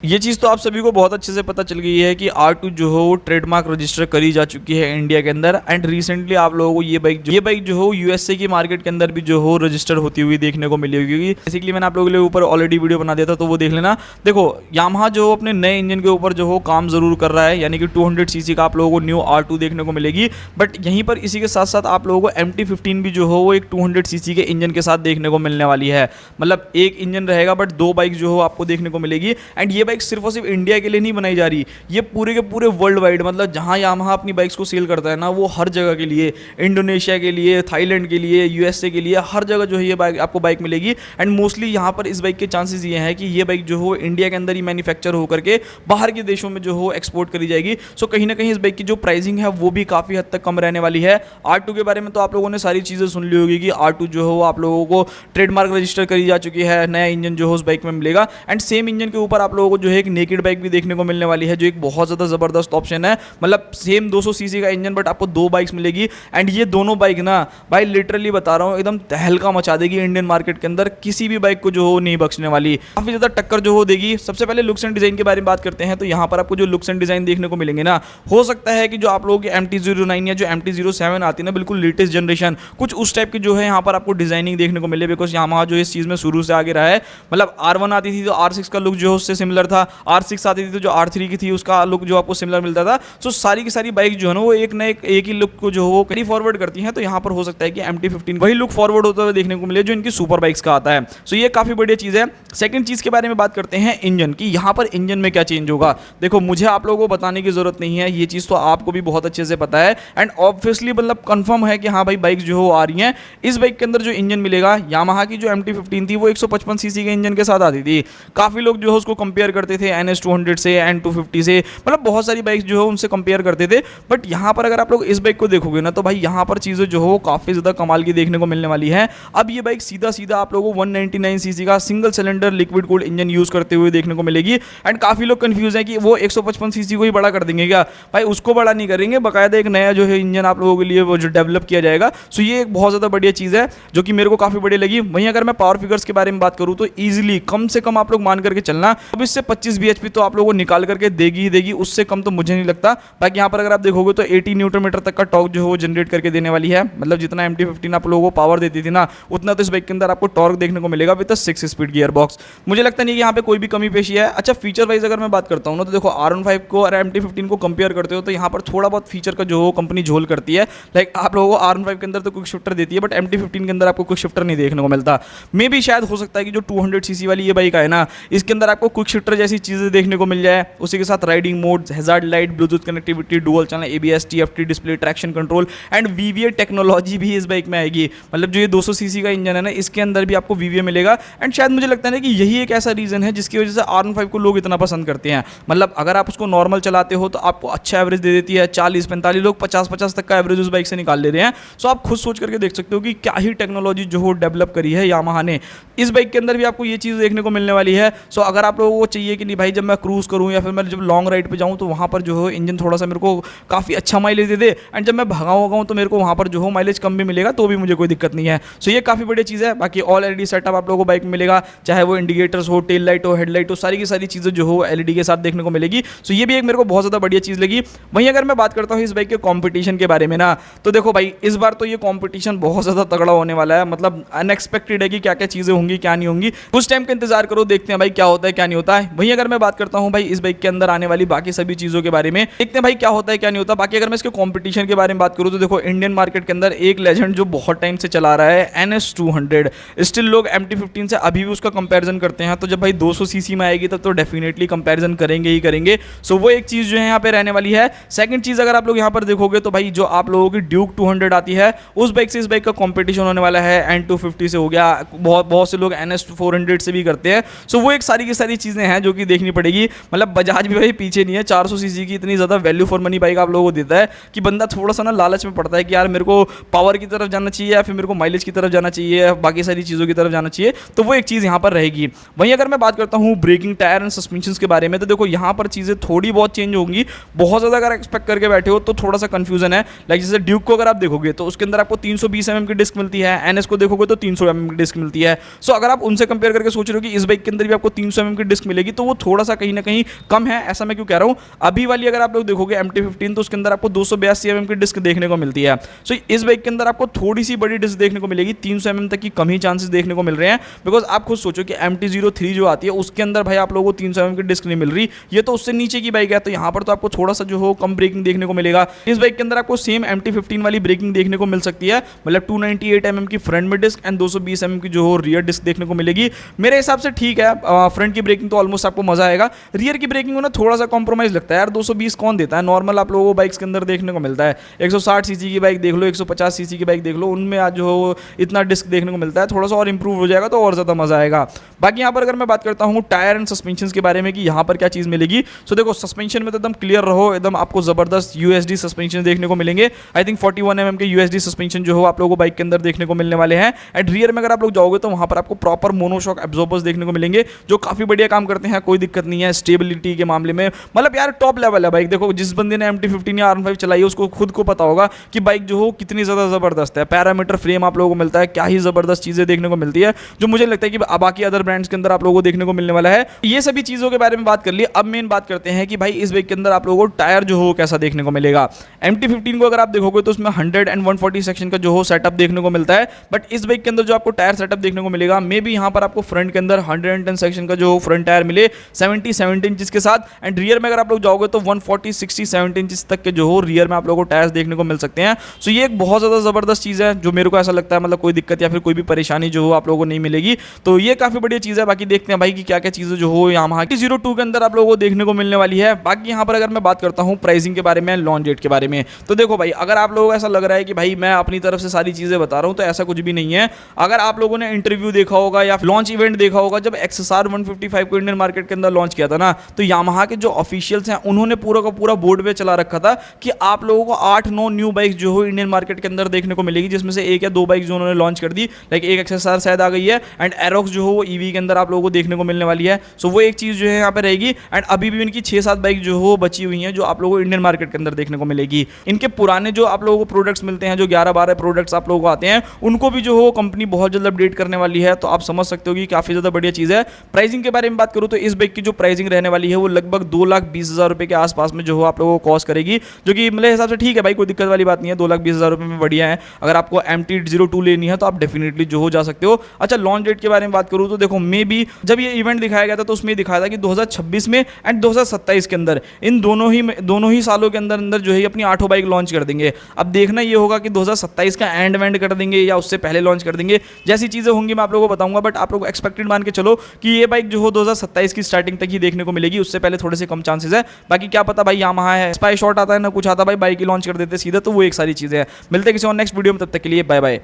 ये चीज़ तो आप सभी को बहुत अच्छे से पता चल गई है कि R2 जो हो वो ट्रेडमार्क रजिस्टर करी जा चुकी है इंडिया के अंदर। एंड रिसेंटली आप लोगों को ये बाइक जो हो यूएसए की मार्केट के अंदर भी जो हो रजिस्टर होती हुई देखने को मिली होगी। बेसिकली मैंने आप लोगों के लिए ऊपर ऑलरेडी वीडियो बना दिया था, तो वो देख लेना। देखो यामाहा जो अपने नए इंजन के ऊपर जो हो काम जरूर कर रहा है, यानी कि 200 सीसी का आप लोगों को न्यू R2 देखने को मिलेगी। बट यहीं पर इसी के साथ साथ आप लोगों को MT-15 भी जो हो वो एक 200 सीसी के इंजन के साथ देखने को मिलने वाली है। मतलब एक इंजन रहेगा बट दो बाइक जो हो आपको देखने को मिलेगी। एंड ये बाइक सिर्फ और सिर्फ इंडिया के लिए नहीं बनाई जा रही, ये पूरे के पूरे वर्ल्ड वाइड, मतलब जहां यामाहा अपनी बाइक्स को सेल करता है ना, वो हर जगह के लिए, इंडोनेशिया के लिए, थाईलैंड के लिए, यूएसए के लिए, हर जगह जो है ये बाइक आपको बाइक मिलेगी। एंड मोस्टली यहाँ पर इस बाइक के चांसेस ये हैं कि ये बाइक जो हो इंडिया के अंदर ही मैन्युफैक्चर होकर के बाहर के देशों में जो हो एक्सपोर्ट करी जाएगी। सो कहीं ना कहीं इस बाइक की जो प्राइसिंग है वो भी काफ़ी हद तक कम रहने वाली है। R2 के बारे में तो आप लोगों ने सारी चीज़ें सुन ली होगी कि R2 जो हो आप लोगों को ट्रेडमार्क रजिस्टर करी जा चुकी है, नया इंजन जो हो उस बाइक में मिलेगा। एंड सेम इंजन के ऊपर आप लोगों को जो है एक नेकेड बाइक भी देखने को मिलने वाली है, जो एक बहुत ज़्यादा ज़बरदस्त ऑप्शन है। मतलब सेम 200 सीसी का इंजन बट आपको दो बाइक्स मिलेगी। एंड ये दोनों बाइक ना भाई लिटरली बता रहा हूँ एकदम तहलका मचा देगी इंडियन मार्केट के अंदर, किसी भी बाइक को जो हो नहीं बख्शने वाली, काफ़ी ज़्यादा टक्कर जो हो देगी। सबसे पहले लुक्स एंड डिज़ाइन के बारे में बात करते हैं, तो यहाँ पर आपको जो लुक्स एंड डिज़ाइन देखने को मिलेंगे ना, हो सकता है कि जो आप लोगों की MT-09 या जो MT-07 आती है ना, बिल्कुल लेटेस्ट जनरेशन, कुछ उस टाइप की जो है यहाँ पर आपको डिजाइनिंग देखने को मिले। बिकॉज यामाहा जो इस चीज़ में शुरू से आगे रहा है। मतलब R1 आती थी तो R6 का लुक जो है उससे सिमिलर था, R6 आती थी तो जो R3 की थी उसका लुक जो आपको सिमिलर मिलता था। सो सारी की सारी बाइक जो है ना वो एक ही लुक को जो वो कैरी फॉरवर्ड करती हैं। तो यहाँ पर हो सकता है कि MT-15 वही लुक फॉरवर्ड होता हुआ देखने को मिले जो इनकी सुपर बाइक्स का आता है। सो ये काफ़ी बढ़िया चीज़ है। सेकंड चीज़ के बारे में बात करते हैं इंजन की, यहाँ पर इंजन में क्या चेंज होगा। देखो मुझे आप लोगों को बताने की जरूरत नहीं है, ये चीज़ तो आपको भी बहुत अच्छे से पता है। एंड ऑब्वियसली मतलब कंफर्म है कि हाँ भाई बाइक जो हो आ रही हैं। इस बाइक के अंदर जो इंजन मिलेगा, यामाहा की जो MT-15 थी वो 155 सीसी के इंजन के साथ आती थी। काफ़ी लोग जो है उसको कंपेयर करते थे NS200 से, N250 से, मतलब बहुत सारी बाइक्स जो है उनसे कंपेयर करते थे। बट यहाँ पर अगर आप लोग इस बाइक को देखोगे ना, तो भाई यहाँ पर चीज़ें जो हो काफ़ी ज़्यादा कमाल की देखने को मिलने वाली है। अब ये बाइक सीधा सीधा आप लोगों को 199 सीसी का single cylinder liquid cooled engine use करते हुए देखने को मिलेगी। एंड काफ़ी लोग कंफ्यूज हैं कि वो 155 सीसी को ही बड़ा कर देंगे क्या। भाई उसको बड़ा नहीं करेंगे, बाकायदा एक नया जो है इंजन आप लोगों के लिए वो जो डेवलप किया जाएगा। सो ये एक बहुत ज़्यादा बढ़िया चीज़ है जो कि मेरे को काफ़ी बढ़िया लगी। वहीं अगर मैं पावर फिगर्स के बारे में बात करूँ तो ईजिली कम से कम आप लोग मान करके चलना, अब इससे 25 bhp तो आप लोगों को निकाल करके देगी ही देगी, उससे कम तो मुझे नहीं लगता। बाकी यहाँ पर अगर आप देखोगे तो 80 न्यूटन मीटर तक का टॉर्क जो है वो जनरेट करके देने वाली है। मतलब जितना MT-15 आप लोगों को पावर देती थी ना, उतना तो इस बाइक के अंदर आपको टॉर्क देखने को मिलेगा विद 6 स्पीड गियर बॉक्स। मुझे लगता नहीं कि यहाँ पे कोई भी कमी पेशी है। अच्छा फीचर वाइज अगर मैं बात करता हूँ ना, तो देखो R15 को और MT-15 को कंपेयर करते हो तो यहाँ पर थोड़ा बहुत फीचर का जो कंपनी झोल करती है। लाइक आप लोगों को R15 के अंदर तो क्विक शिफ्टर देती है, बट MT-15 के अंदर आपको क्विक शिफ्टर नहीं देखने को मिलता। मे भी शायद हो सकता है कि जो 200 सीसी वाली ये बाइक है ना, इसके अंदर आपको क्विक शिफ्टर जैसी चीज़ें देखने को मिल जाए। उसी के साथ riding mode, hazard light, Bluetooth connectivity, dual channel ABS, TFT display, traction control and VVA technology भी इस बाइक में आएगी। मतलब जो ये 200 सीसी का इंजन है ना, इसके अंदर भी आपको VVA मिलेगा। एंड शायद मुझे लगता है ना कि यही एक ऐसा रीज़न है जिसकी वजह से R15 को लोग इतना पसंद करते हैं। मतलब अगर आप उसको नॉर्मल चलाते हो तो आपको अच्छा एवरेज दे देती है, 40-45, लोग 50-50 तक का एवरेज उस बाइक से निकाल ले रहे हैं। सो आप खुद सोच करके देख सकते हो कि क्या ही टेक्नोलॉजी जो हो डेवलप करी है यामाहा ने। इस बाइक के अंदर भी आपको ये चीज़ देखने को मिलने वाली है। सो अगर आप लोगों को चाहिए कि नहीं भाई जब मैं क्रूज़ करूँ या फिर मैं जब लॉन्ग राइड पे जाऊँ तो वहाँ पर जो है इंजन थोड़ा सा मेरे को काफ़ी अच्छा माइलेज दे दे, एंड जब मैं भगाऊँ तो मेरे को वहाँ पर जो हो माइलेज कम भी मिलेगा, तो भी मुझे कोई दिक्कत नहीं है। सो ये काफ़ी बढ़िया चीज़ है। बाकी ऑल LED सेटअप आप लोगों को बाइक में मिलेगा, चाहे वो इंडिकेटर्स हो, टेल लाइट हो, हेडलाइट हो, सारी की सारी चीज़ें जो हो LED के साथ देखने को मिलेगी। सो ये भी एक मेरे को बहुत ज़्यादा बढ़िया चीज़ लगी। वहीं अगर मैं बात करता हूँ इस बाइक के कॉम्पिटिशन के बारे में ना, तो देखो भाई इस बार तो ये कॉम्पिटिशन बहुत ज़्यादा तगड़ा होने वाला है। मतलब अनएक्सपेक्टेड है कि क्या क्या चीज़ें होंगी क्या नहीं होंगी। कुछ टाइम का इंतजार करो, देखते हैं भाई क्या होता है क्या नहीं होता है। वहीं अगर मैं बात करता हूँ भाई इस बाइक के अंदर आने वाली बाकी सभी चीज़ों के बारे में, देखते हैं भाई क्या होता है क्या नहीं होता। बाकी अगर मैं इसके कॉम्पिटिशन के बारे में बात करूँ तो देखो इंडियन मार्केट के अंदर एक लेजेंड जो बहुत टाइम से चला रहा है NS200, स्टिल लोग MT-15 से अभी भी उसका कंपैरिजन करते हैं। तो जब भाई 200 सीसी में आएगी तब तो डेफिनेटली कंपैरिजन करेंगे ही करेंगे। सो वो एक चीज़ जो है यहाँ पे रहने वाली है। सेकंड चीज़ अगर आप लोग यहाँ पर देखोगे तो भाई जो आप लोगों की ड्यूक 200 आती है, उस बाइक से इस बाइक का कॉम्पिटिशन होने वाला है। N250 से हो गया, बहुत से लोग NS400 से भी करते हैं। सो वो एक सारी की सारी चीज़ें हैं जो कि देखनी पड़ेगी। मतलब बजाज भी भाई पीछे नहीं है, 400 सीसी की इतनी ज़्यादा वैल्यू फॉर मनी बाइक आप लोगों को देता है कि बंदा थोड़ा सा ना लालच में पड़ता है कि यार मेरे को पावर की तरफ जाना चाहिए या फिर मेरे को माइलेज की तरफ जाना चाहिए, बाकी सारी चीज़ों की तरफ जाना चाहिए। तो वो एक चीज़ यहाँ पर रहेगी। वहीं अगर मैं बात करता हूँ ब्रेकिंग, टायर एंड सस्पेंशन के बारे में, तो देखो यहाँ पर चीज़ें थोड़ी बहुत चेंज होंगी। बहुत ज़्यादा अगर एक्सपेक्ट करके बैठे हो तो थोड़ा सा कंफ्यूजन है। लाइक जैसे ड्यूक को अगर आप देखोगे तो उसके अंदर आपको 320 mm की डिस्क मिलती है, NS को देखोगे तो 300 mm की डिस्क मिलती है। सो अगर आप उनसे कंपेयर करके सोच रहे हो कि इस बाइक के अंदर भी आपको 300 mm की डिस्क मिलेगी, मिलेगी, तो वो थोड़ा सा कहीं ना कहीं कम है। ऐसा मैं क्यों कह रहा हूँ, अभी वाली अगर आप लोग देखोगे MT-15 तो उसके अंदर आपको 282 mm की डिस्क देखने को मिलती है। सो इस बाइक के अंदर आपको थोड़ी सी बड़ी डिस्क देखने को मिलेगी, 300 mm तक की कम ही चांसेस देखने को मिल रहे हैं। बिकॉज आप खुद सोचो कि MT-03 जो आती है उसके अंदर भाई आप लोगों को 300 mm की डिस्क नहीं मिल रही, ये तो उससे नीचे की बाइक है, तो यहाँ पर तो आपको थोड़ा सा जो हो कम ब्रेकिंग देखने को मिलेगा। इस बाइक के अंदर आपको सेम MT-15 वाली ब्रेकिंग देखने को मिल सकती है, मतलब 298 mm की फ्रंट में डिस्क एंड 220 mm की जो हो रियर डिस्क देखने को मिलेगी। मेरे हिसाब से ठीक है, फ्रंट की ब्रेकिंग तो ऑलमोस्ट आपको मजा आएगा, रियर की ब्रेकिंग को ना थोड़ा सा कॉम्प्रोमाइज लगता है यार। 220 कौन देता है, नॉर्मल आप लोगों को बाइक्स के अंदर देखने को मिलता है। 160 सीसी की बाइक देख लो, 150 सीसी की बाइक देख लो, उनमें आज जो इतना डिस्क देखने को मिलता है, थोड़ा सा और इंप्रूव हो जाएगा तो और ज़्यादा मजा आएगा। बाकी यहाँ पर अगर मैं बात करता हूँ टायर एंड सस्पेंशन के बारे में कि यहाँ पर क्या चीज़ मिलेगी, तो देखो सस्पेंशन में तो एकदम क्लियर रहो, एकदम आपको जबरदस्त USD सस्पेंशन देखने को मिलेंगे। आई थिंक 41 mm के USD सस्पेंशन जो हो आप लोगों को बाइक के अंदर देखने को मिलने वाले हैं। एंड रियर में अगर आप लोग जाओगे तो वहाँ पर आपको प्रॉपर मोनोशॉक एब्जॉर्बर्स देखने को मिलेंगे, जो काफ़ी बढ़िया काम करते हैं, कोई दिक्कत नहीं है स्टेबिलिटी के मामले में। मतलब यार टॉप लेवल है बाइक। देखो जिस बंदे ने MT-15 या R15 चलाई है उसको खुद को पता होगा कि बाइक जो हो कितनी ज़्यादा ज़बरदस्त है। पैरामीटर फ्रेम आप लोगों को मिलता है, क्या ही ज़बरदस्त चीज़ें देखने को मिलती है, जो मुझे लगता है कि बाकी अदर ब्रांड्स के अंदर आप लोगों को देखने को मिलने वाला है। ये सभी चीज़ों के बारे में बात कर ली, अब मेन बात करते हैं कि भाई इस बाइक के अंदर आप लोगों को टायर जो हो कैसा देखने को मिलेगा। MT-15 को अगर आप देखोगे तो उसमें 100 एंड 140 सेक्शन का जो हो सेटअप देखने को मिलता है, बट इस बाइक के अंदर जो आपको टायर सेटअप देखने को मिलेगा, मे बी यहाँ पर आपको फ्रंट के अंदर 110 सेक्शन का जो फ्रंट टायर मिले 70-70 इंचेस के साथ। एंड रियर में अगर आप लोग जाओगे तो 140-60-70 इंचेस तक के जो हो रियर में आप लोगों को टायर्स देखने को मिल सकते हैं। सो ये एक बहुत ज़्यादा ज़बरदस्त चीज़ है, जो मेरे को ऐसा लगता है, मतलब कोई दिक्कत या फिर कोई भी परेशानी जो हो आप लोगों को नहीं मिलेगी, तो ये काफ़ी बढ़िया चीज़ है। बाकी देखते हैं भाई कि क्या क्या चीज़ें जो हो यामाहा MT-02 के अंदर आप लोगों को देखने को मिलने वाली है। बाकी यहाँ पर अगर मैं बात करता हूँ प्राइसिंग के बारे में, लॉन्च डेट के बारे में, तो देखो भाई अगर आप लोगों को ऐसा लग रहा है कि भाई मैं अपनी तरफ से सारी चीज़ें बता रहा हूँ, तो ऐसा कुछ भी नहीं है। अगर आप लोगों ने इंटरव्यू देखा होगा या लॉन्च इवेंट देखा होगा, जब XSR 155 को इंडियन मार्केट के अंदर लॉन्च किया था ना, तो यामाहा के जो ऑफिशियल्स हैं उन्होंने पूरा का पूरा बोर्ड पे चला रखा था कि आप लोगों को 8-9 न्यू बाइक्स जो हो इंडियन मार्केट के अंदर देखने को मिलेगी, जिसमें से 1 या 2 बाइक्स जो उन्होंने लॉन्च कर दी, लाइक एक XSR शायद आ गई है, एंड एरोक्स जो हो वो EV के अंदर आप लोगों को देखने को मिलने वाली है। सो वो एक चीज़ जो है यहाँ पे रहेगी। एंड अभी भी इनकी 6-7 बाइक जो हो बची हुई हैं, जो आप लोगों को इंडियन मार्केट के अंदर देखने को मिलेगी। इनके पुराने जो आप लोगों को प्रोडक्ट्स मिलते हैं, जो 11-12 प्रोडक्ट्स आप लोगों को आते हैं, उनको भी जो हो कंपनी बहुत जल्द अपडेट करने वाली है, तो आप समझ सकते हो कि काफ़ी ज़्यादा बढ़िया चीज़ है। प्राइसिंग के बारे में बात करूँ तो इस बाइक की जो प्राइसिंग रहने वाली है वो लगभग 2,20,000 रुपये के आसपास में जो हो आप लोगों को कॉस्ट करेगी, जो कि मेरे हिसाब से ठीक है भाई, कोई दिक्कत वाली बात नहीं है। 2,20,000 रुपये में बढ़िया है। अगर आपको MT-02 लेनी है तो आप डेफिनेटली जो हो जा सकते हो। अच्छा, लॉन्च डेट के बारे में बात करूँ तो देखो मे बी जब ये इवेंट दिखाया गया था तो उसमें दिखाया था कि 2026 में एंड 2027 के अंदर, इन दोनों ही सालों के अंदर अंदर जो है अपनी 8 बाइक लॉन्च कर देंगे। अब देखना ये होगा कि 2027 का एंड वेंड कर देंगे या उससे पहले लॉन्च कर देंगे। जैसी चीज़ें होंगी मैं आप लोगों को बताऊंगा, बट आप लोग एक्सपेक्टेड मान के चलो कि ये बाइक जो हो 2027 की स्टार्टिंग तक ही देखने को मिलेगी, उससे पहले थोड़े से कम चांसेस है। बाकी क्या पता भाई, यामाहा है, स्पाई शॉट आता है ना कुछ आता, भाई बाइक ही लॉन्च कर देते सीधा, तो वो एक सारी चीज़ें हैं। मिलते हैं किसी और नेक्स्ट वीडियो में, तब तक के लिए बाय बाय।